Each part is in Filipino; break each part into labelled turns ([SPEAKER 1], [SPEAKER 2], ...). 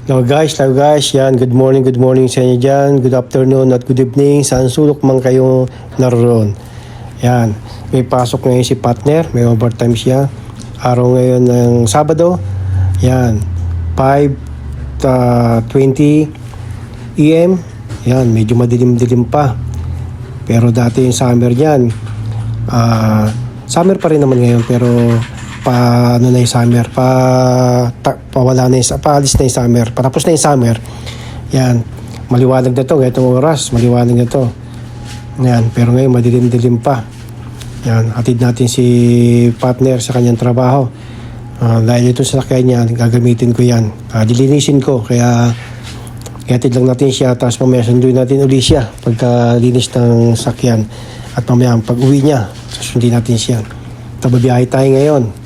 [SPEAKER 1] Hello guys, yan, good morning sa inyo dyan, good afternoon at good evening, saan sulok man kayong naroon. Yan, may pasok ngayon si partner, may overtime siya, araw ngayon ng Sabado, yan, 5:20 AM, yan, medyo madilim-dilim pa, pero dati yung summer yan, summer pa rin naman ngayon, pero paano na yung summer, pawala na yung, paalis na yung summer, patapos na yung summer. Yan, maliwanag na to, itong oras maliwanag na to. Yan, pero ngayon madilim-dilim pa. Yan, hatid natin si partner sa kanyang trabaho. Dahil ito sa sakyan niya, gagamitin ko yan, dilinisin ko, kaya hatid lang natin siya, tapos mamaya sunduin natin uli siya pagkalinis ng sakyan, at mamaya pag uwi niya susundin natin siya. Tababiyahe tayo ngayon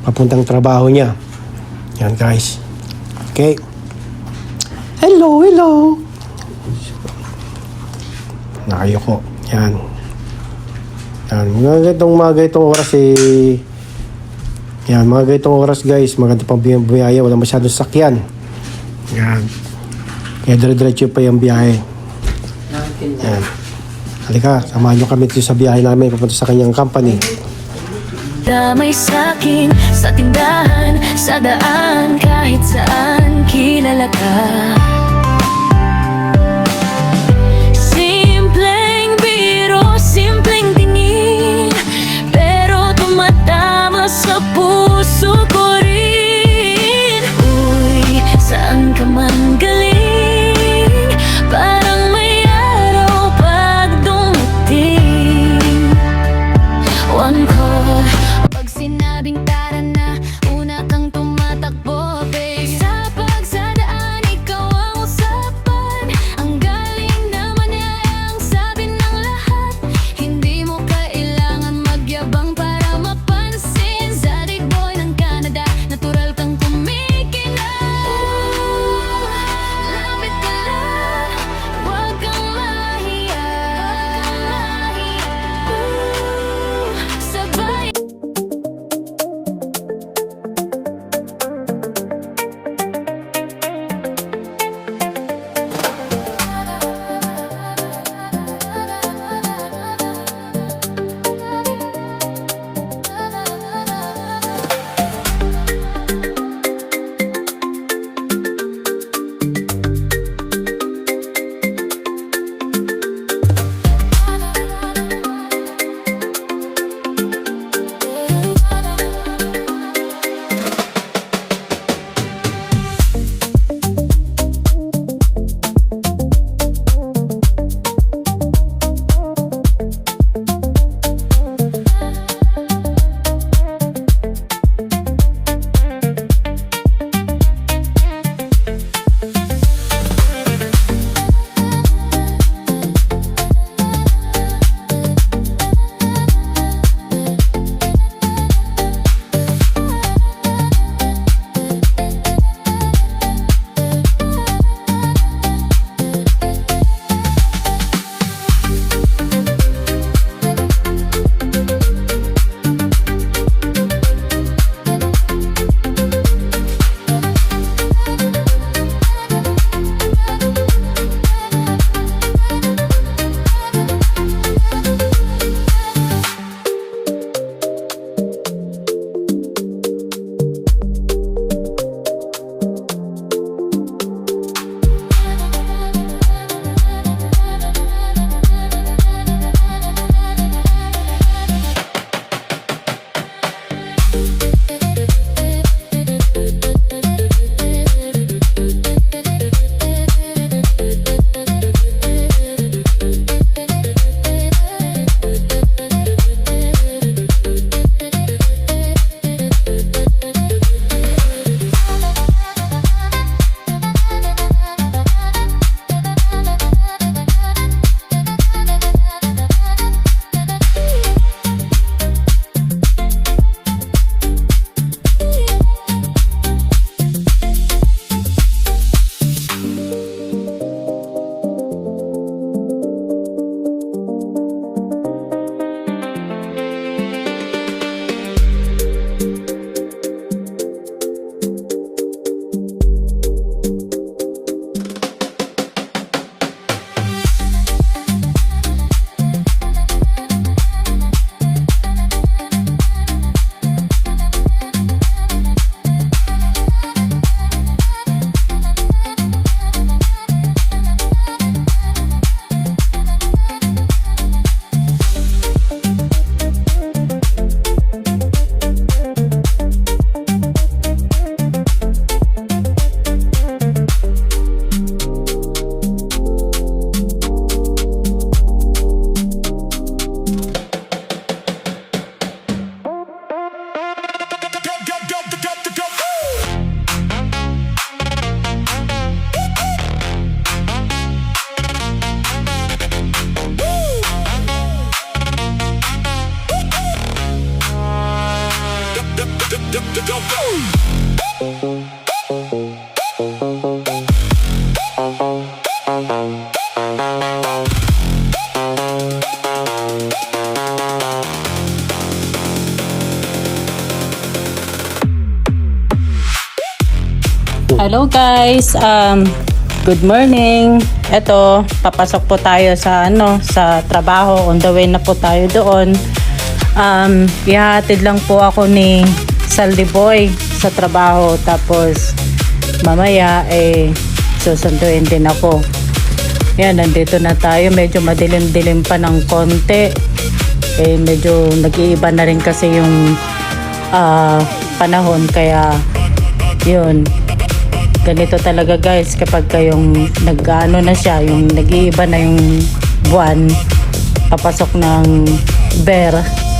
[SPEAKER 1] papuntang trabaho niya. Yan guys. Okay. Hello. Nakayoko. Yan. Mga ganitong oras yan, mga ganitong oras guys, maganda pang biyaya, wala masyadong sakyan. Yan. Kaya dire-diretso pa yung biyahe. Yan. Halika, samahan nyo kami dito sa biyahe namin papunta sa kanyang company.
[SPEAKER 2] Damay sa'kin, sa tindahan, sa daan, kahit saan, kilala ka. Simpleng biro, simpleng tingin, pero tumatama sa puso ko rin. Uy, saan ka man galing, parang may araw pag dumating. One call, pag sinabing tara na, una kang tumatakbo, babe. Sa pagsadaan, ikaw
[SPEAKER 3] Hello guys, good morning. Eto, papasok po tayo sa sa trabaho. On the way na po tayo doon. Ihahatid lang po ako ni Saldi Boy sa trabaho, tapos mamaya susunduin din ako. Yan, nandito na tayo. Medyo madilim-dilim pa ng konti. Medyo nag-iiba na rin kasi yung panahon, kaya yun. Ganito talaga guys, kapag kayong nag-ano na siya, yung nag-iiba na yung buwan, papasok ng bear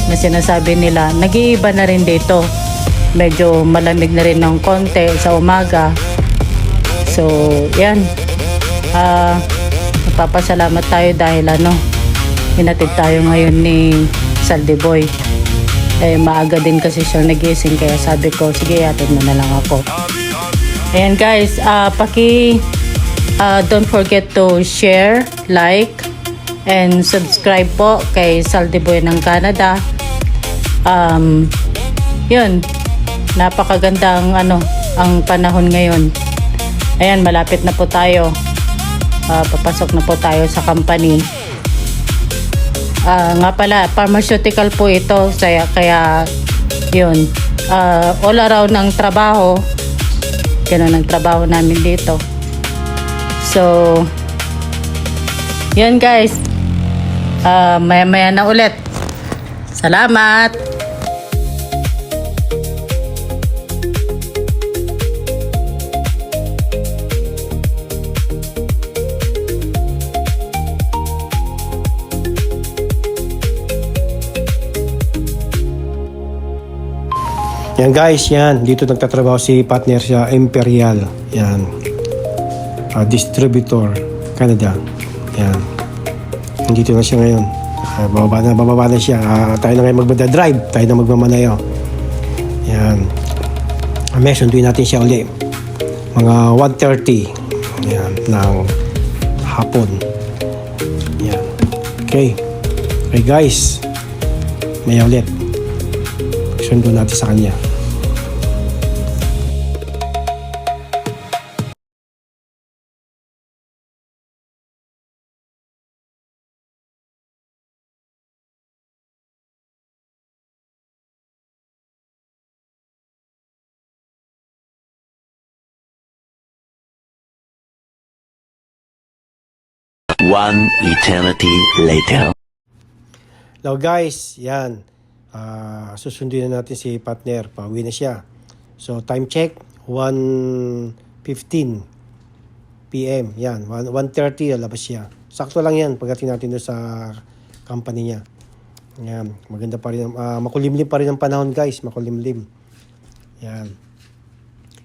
[SPEAKER 3] na sinasabi nila, nag-iiba na rin dito. Medyo malamig na rin ng konti sa umaga. So yan, napapasalamat tayo dahil hinatid tayo ngayon ni Saldi Boy. Maaga din kasi siya nagising, kaya sabi ko sige, hatid mo na lang ako. Ayan guys, don't forget to share, like, and subscribe po kay Saldi Boy ng Canada. Yun, napakagandang ang panahon ngayon. Ayan, malapit na po tayo. Papasok na po tayo sa company. Nga pala, pharmaceutical po ito, kaya yun, all around ng trabaho. Ganun ang trabaho namin dito. So, yun guys. Maya-maya na ulit. Salamat!
[SPEAKER 1] Yan guys, yan. Dito nagtatrabaho si partner sa Imperial. Yan. Distributor, Canada. Yan. Dito na siya ngayon. Bababa na siya. Tayo na ngayon magdadrive. Tayo na magmamanayo. Yan. May sunduin natin siya uli. Mga 1:30. Yan. Ng hapon. Yan. Okay. Okay guys. May ulit. Sundo natin sa kanya.
[SPEAKER 4] One eternity later.
[SPEAKER 1] Hello guys, yan. Susunduin na natin si partner. Pauwi na siya. So time check, 1:15 PM. Yan, 1:30 lalabas siya. Sakto lang yan pagdating natin doon sa company niya. Yan, maganda pa rin. Makulimlim pa rin ang panahon guys, makulimlim. Yan.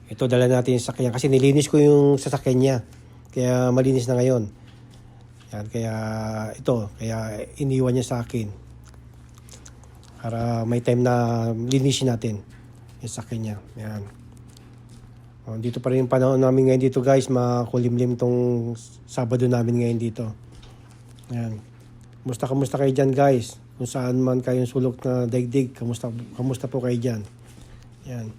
[SPEAKER 1] Ito dala natin yung sasakyan kasi nilinis ko yung sasakyan niya. Kaya malinis na ngayon. Yan, kaya iniwan niya sa akin. Para may time na linisin natin yung sasakyan niya. Yan. Dito pa rin yung panahon namin ngayon dito guys. Makulimlim tong Sabado namin ngayon dito. Yan. Kamusta kayo dyan guys? Kung saan man kayong sulok na daigdig, kamusta po kayo dyan? Yan.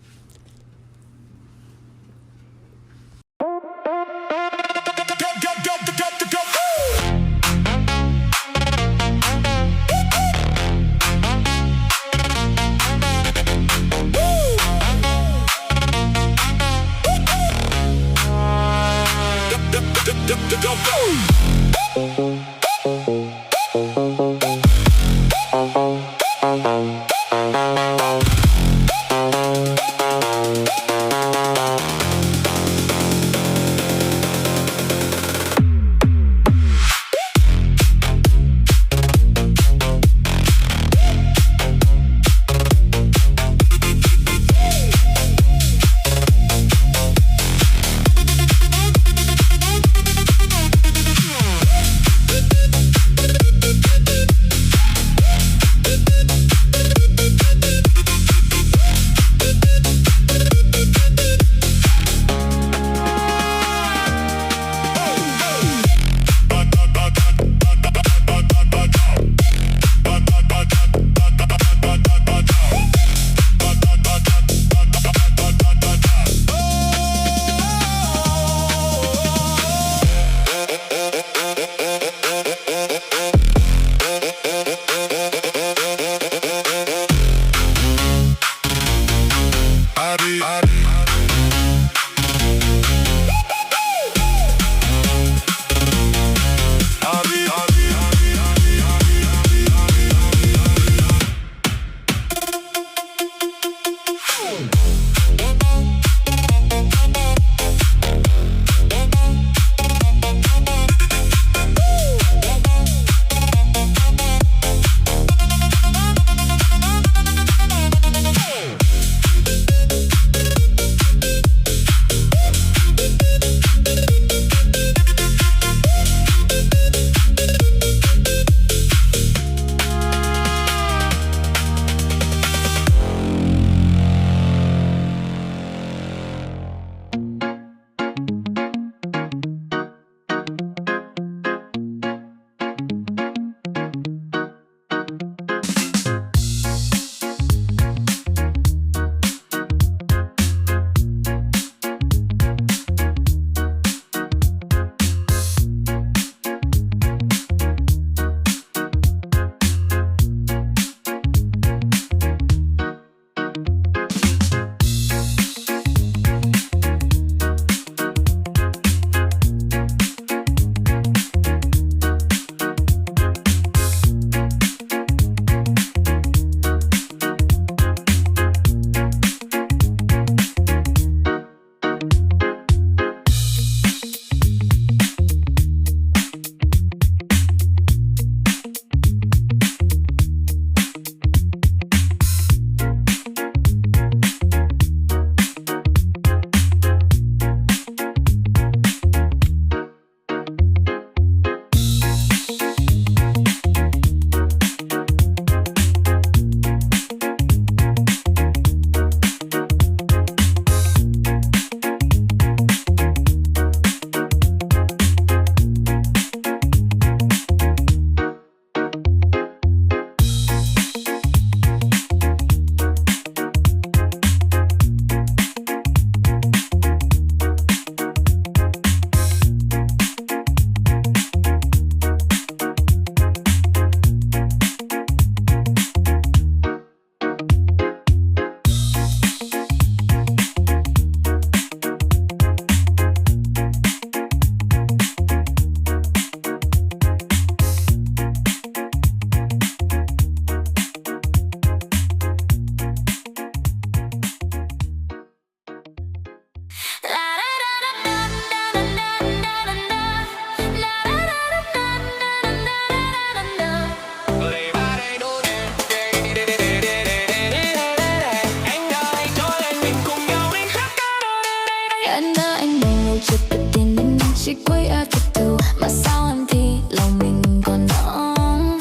[SPEAKER 2] อันน่าanh mong lâu chụp được tin nên chỉ quay ở thật đầu mà sao em thì lòng mình còn nóng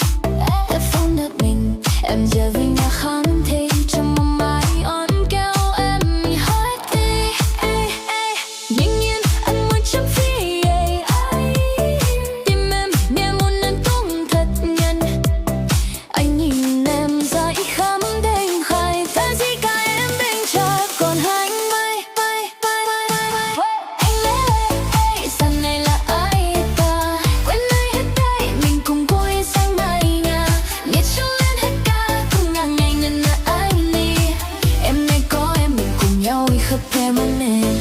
[SPEAKER 2] đã phone được mình em giờ vì nhà không thì trong mong mãi on kêu em hỏi đi nhưng nhiên anh muốn trong phi tim em nghe muốn anh tung thật nhân anh nhìn em dõi khám đêm khai ta gì cả em bên trời còn hành bay anh lấy giờ này là ai ta quên ai hết đây mình cùng vui sang mai nhà nghe chung lên hết ca cùng ngàn ngày nên là anh đi em này có em mình cùng nhau đi khắp em anh nên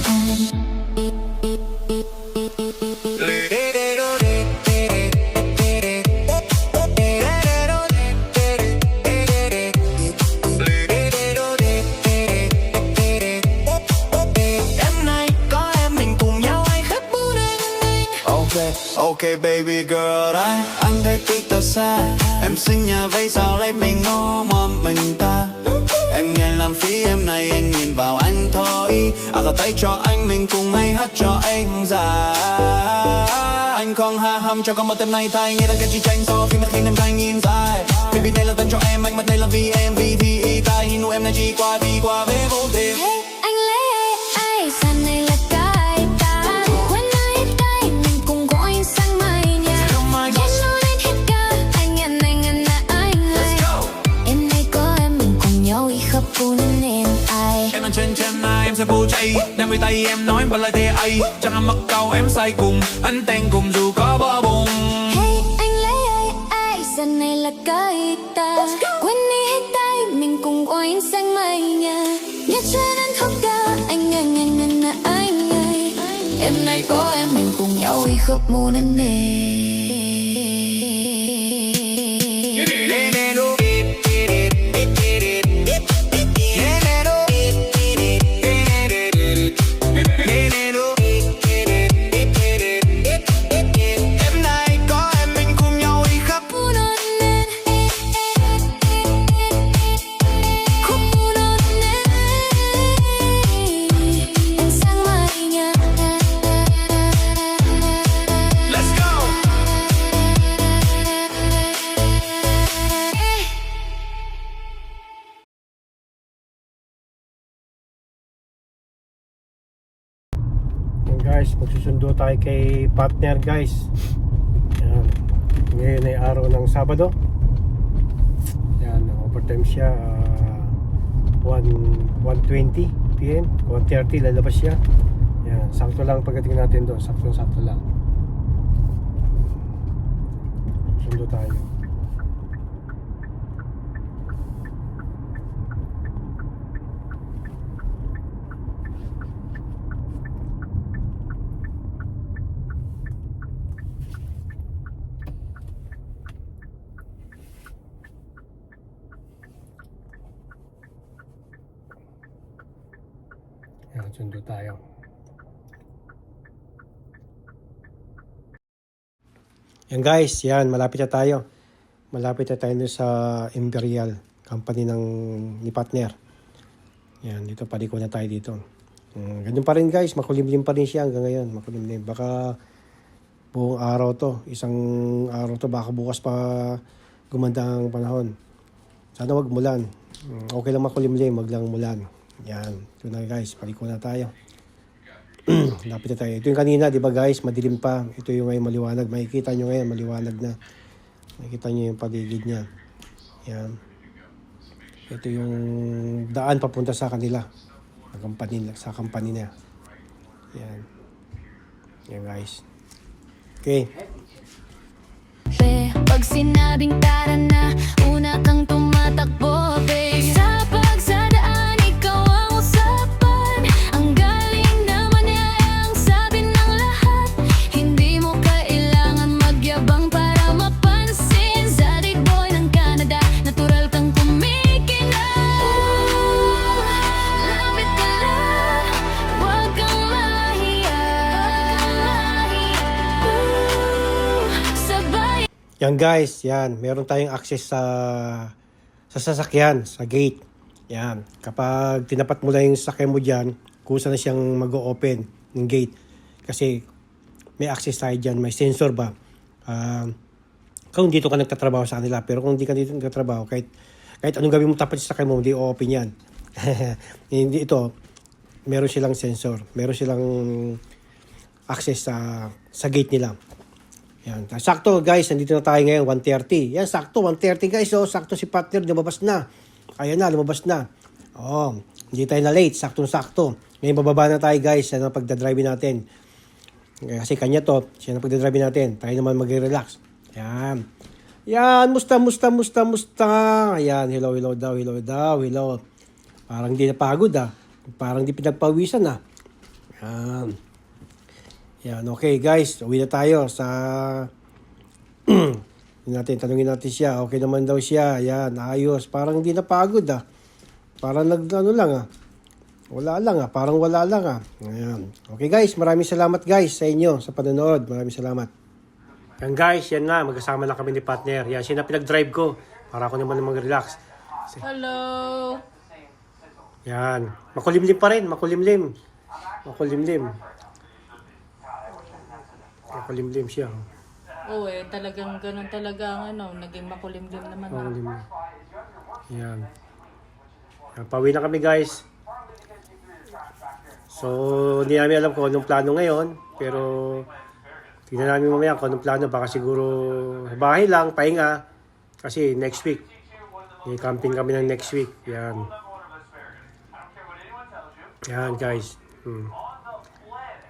[SPEAKER 5] Em này có em mình cùng nhau ai khắp buôn anh. Ok baby girl đấy. Anh thấy tiếc tao xa. Em xinh nhà vậy sao lấy mình ngó mòn mình ta. Em nghe làm phí em này anh nhìn vào anh thôi. Ra tay cho anh mình cùng hay hát cho anh già. Anh không ha hăm cho con một tem này thay nghe là cái chi tranh so phim mà khi em thay nhìn dài. Baby này là tên cho em anh mặt này là vì em vì thì y tai hin em này chỉ qua đi qua về vô tình.
[SPEAKER 2] anh lấy ai giờ này là cái ta quên ai hết đây mình cùng gọi anh sang mai nhà nghe chung lên hết ca anh là anh ơi em này có em mình cùng nhau đi khắp buôn nên ai
[SPEAKER 5] Em đang trên này em sẽ vô chạy đem về tay em nói bằng lời thề ấy chẳng làm mất câu em say cùng anh tên cùng dù có bờ bùng.
[SPEAKER 2] hey anh lấy ai giờ này là cái ta quên đi hết đây mình cùng gọi anh sang mai nhà nghe trên anh khóc ca anh là anh ơi em này có em mình cùng nhau đi khắp buôn nên
[SPEAKER 5] Em này có em mình cùng nhau đi khắp Let's go.
[SPEAKER 1] Yan guys, magsusundo tayo kay partner guys. Yan. Ngayon ay araw ng Sabado. Yan, overtime siya 1:20 PM 1:30 lalabas siya. Yan, sakto lang pagdating natin doon. Sakto lang. Sundo tayo. Yan, sundo tayo. Yan guys, yan, malapit na tayo. Malapit na tayo sa Imperial company ni partner. Yan, dito paliko na tayo dito. Ganun pa rin guys, makulimlim pa rin siya hanggang ngayon. Makulimlim. Baka buong araw to, isang araw to, baka bukas pa gumanda ang panahon. Sana wag mulan. Okay lang makulimlim, wag lang mulan. Yan, ito na guys, paliko na tayo. Lapit na tayo. Ito yung kanina, di ba guys, madilim pa. Ito yung ngayon maliwanag. Makikita nyo ngayon, maliwanag na. Makikita nyo yung paligid niya. Yan. Ito yung daan papunta sa kanila. Sa company niya. Yan. Yan guys. Okay.
[SPEAKER 2] pag sinabing tara na, una kang tumatakbo, babe. Sa pagsadaan, ikaw ang usapan. Ang galing naman niya ang sabi ng lahat. Hindi mo kailangan magyabang para mapansin. Zadig boy ng Canada, natural kang kumikinang. Lapit ka lang, huwag kang mahiya. Sabay.
[SPEAKER 1] Yan guys, yan. Meron tayong access sa sasakyan, sa gate. Yan. Kapag tinapat mo lang yung sasakyan mo dyan, kusa na siyang mag-open ng gate. Kasi may access tayo dyan, may sensor ba. Kung dito ka nagtatrabaho sa kanila, pero kung hindi ka dito nagtatrabaho, kahit anong gawin mo tapat sa sakay mo, hindi open yan. Hindi ito, meron silang sensor, meron silang access sa gate nila. Yan. Sakto guys, nandito na tayo ngayon, 1:30. Yan, sakto, 1:30 guys. Oh, sakto si partner, lumabas na. Ayan na, lumabas na. Oh, hindi tayo na late, saktong-sakto. Ngayon, bababa na tayo guys, yan ang pagdadrive natin. Kasi kanya to, siya ang pagdadrive natin. Tayo naman mag-relax. Yan. Yan, musta. Ayan, hello daw. Parang hindi napagod Parang hindi pinagpawisan Yan. Yan, okay guys. Uwi na tayo sa... tanungin natin siya. Okay naman daw siya. Yan, ayos. Parang hindi napagod Parang wala lang Parang wala lang Ayan. Okay guys, maraming salamat guys sa inyo sa panonood. Maraming salamat. Yan guys, yan na. Magkasama lang kami ni partner. Yan, siya na pinag-drive ko. Para ako naman mag-relax.
[SPEAKER 3] Hello!
[SPEAKER 1] Yan. Makulimlim pa rin. Makulimlim siya.
[SPEAKER 3] Oo talagang ganun talaga ang naging makulimlim naman.
[SPEAKER 1] Makulimlim. Yan. Yan. Pauwi na kami guys. So, hindi namin alam kung anong plano ngayon. Pero, tingnan namin mamaya kung anong plano. Baka siguro sa bahay lang, pahinga. Kasi next week. May camping kami ng next week. Yan. Yan guys.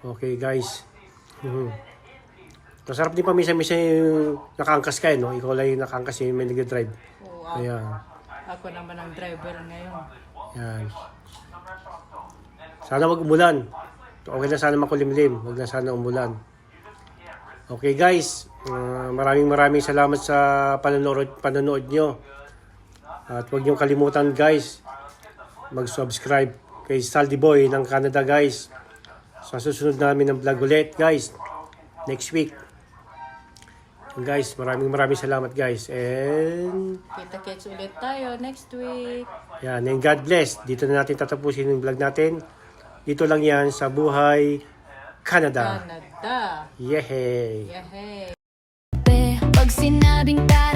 [SPEAKER 1] Okay guys. Masarap din pa misa-misa yung nakaangkas ka no? Ikaw lang yung nakaangkas yung may nag-drive.
[SPEAKER 3] Oo,
[SPEAKER 1] Ayan.
[SPEAKER 3] ako naman ang driver ngayon.
[SPEAKER 1] Yan. Sana wag umulan. Okay na sana makulimlim. Wag na sana umulan. Okay guys. Maraming salamat sa panonood nyo. At huwag niyong kalimutan guys. Mag-subscribe kay Saldi Boy ng Canada guys. Sa susunod namin ng vlog ulit guys. Next week. And guys, maraming salamat guys. And
[SPEAKER 3] Kita-kits ulit tayo next week.
[SPEAKER 1] yan, and God bless. Dito na natin tatapusin yung vlog natin. Dito lang yan sa Buhay Canada.
[SPEAKER 3] Canada.
[SPEAKER 1] Yehey!
[SPEAKER 3] Yehey!
[SPEAKER 2] Pag sinabing tayo